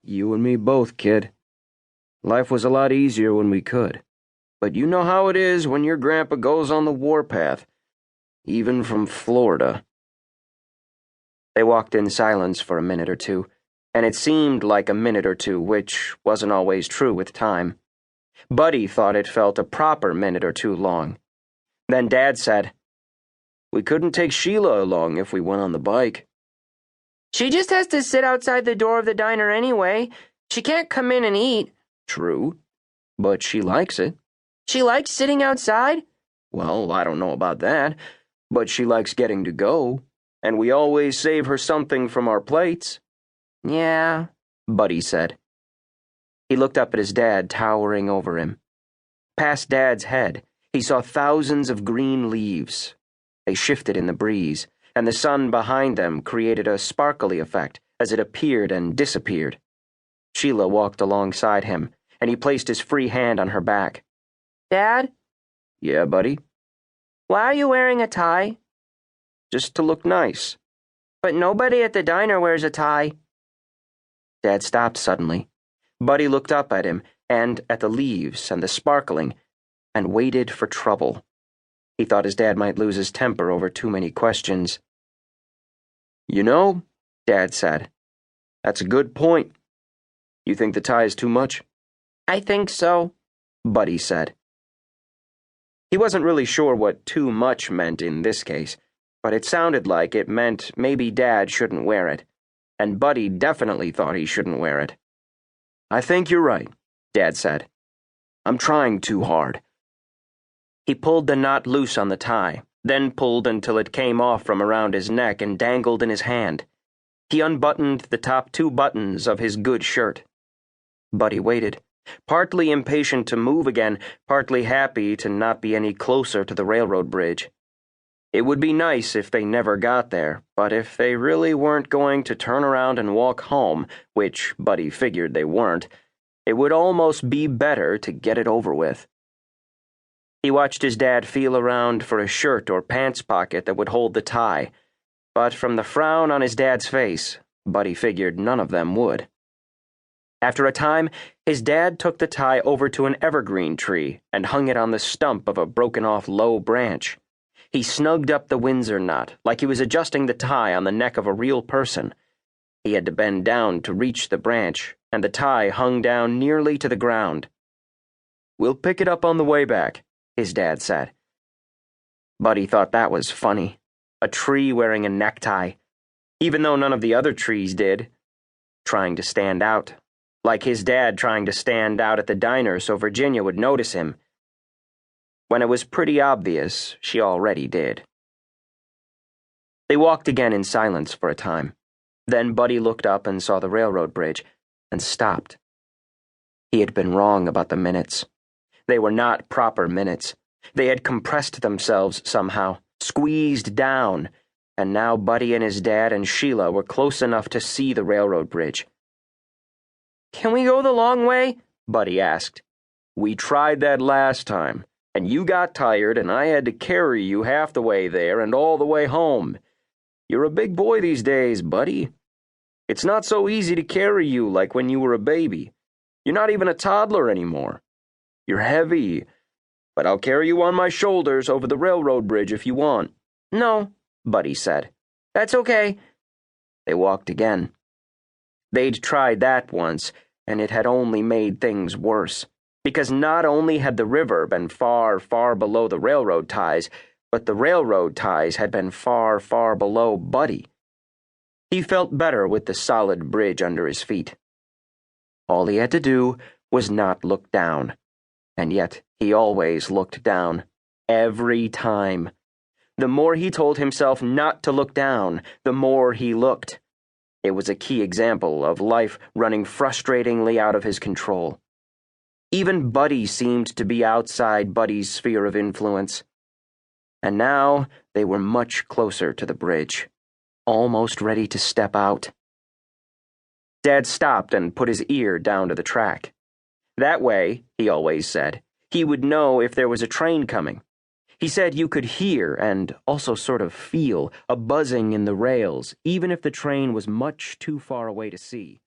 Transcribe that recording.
You and me both, kid. Life was a lot easier when we could. But you know how it is when your grandpa goes on the warpath, even from Florida." They walked in silence for a minute or two, and it seemed like a minute or two, which wasn't always true with time. Buddy thought it felt a proper minute or two long. Then Dad said, "We couldn't take Sheila along if we went on the bike." "She just has to sit outside the door of the diner anyway. She can't come in and eat." "True, but she likes it." "She likes sitting outside?" "Well, I don't know about that, but she likes getting to go, and we always save her something from our plates." "Yeah," Buddy said. He looked up at his dad towering over him. Past Dad's head, he saw thousands of green leaves. They shifted in the breeze, and the sun behind them created a sparkly effect as it appeared and disappeared. Sheila walked alongside him, and he placed his free hand on her back. "Dad?" "Yeah, buddy?" "Why are you wearing a tie?" "Just to look nice." "But nobody at the diner wears a tie." Dad stopped suddenly. Buddy looked up at him, and at the leaves and the sparkling, and waited for trouble. He thought his dad might lose his temper over too many questions. "You know," Dad said, "that's a good point. You think the tie is too much?" "I think so," Buddy said. He wasn't really sure what too much meant in this case, but it sounded like it meant maybe Dad shouldn't wear it, and Buddy definitely thought he shouldn't wear it. "I think you're right," Dad said. "I'm trying too hard." He pulled the knot loose on the tie, then pulled until it came off from around his neck and dangled in his hand. He unbuttoned the top 2 buttons of his good shirt. Buddy waited, partly impatient to move again, partly happy to not be any closer to the railroad bridge. It would be nice if they never got there, but if they really weren't going to turn around and walk home, which Buddy figured they weren't, it would almost be better to get it over with. He watched his dad feel around for a shirt or pants pocket that would hold the tie, but from the frown on his dad's face, Buddy figured none of them would. After a time, his dad took the tie over to an evergreen tree and hung it on the stump of a broken-off low branch. He snugged up the Windsor knot, like he was adjusting the tie on the neck of a real person. He had to bend down to reach the branch, and the tie hung down nearly to the ground. "We'll pick it up on the way back," his dad said. Buddy thought that was funny. A tree wearing a necktie, even though none of the other trees did. Trying to stand out, like his dad trying to stand out at the diner so Virginia would notice him. When it was pretty obvious, she already did. They walked again in silence for a time. Then Buddy looked up and saw the railroad bridge, and stopped. He had been wrong about the minutes. They were not proper minutes. They had compressed themselves somehow, squeezed down, and now Buddy and his dad and Sheila were close enough to see the railroad bridge. "Can we go the long way?" Buddy asked. "We tried that last time, and you got tired, and I had to carry you half the way there and all the way home. You're a big boy these days, Buddy. It's not so easy to carry you like when you were a baby. You're not even a toddler anymore. You're heavy, but I'll carry you on my shoulders over the railroad bridge if you want." "No," Buddy said. "That's okay." They walked again. They'd tried that once, and it had only made things worse, because not only had the river been far, far below the railroad ties, but the railroad ties had been far, far below Buddy. He felt better with the solid bridge under his feet. All he had to do was not look down, and yet he always looked down, every time. The more he told himself not to look down, the more he looked. It was a key example of life running frustratingly out of his control. Even Buddy seemed to be outside Buddy's sphere of influence. And now they were much closer to the bridge, almost ready to step out. Dad stopped and put his ear down to the track. That way, he always said, he would know if there was a train coming. He said you could hear and also sort of feel a buzzing in the rails, even if the train was much too far away to see.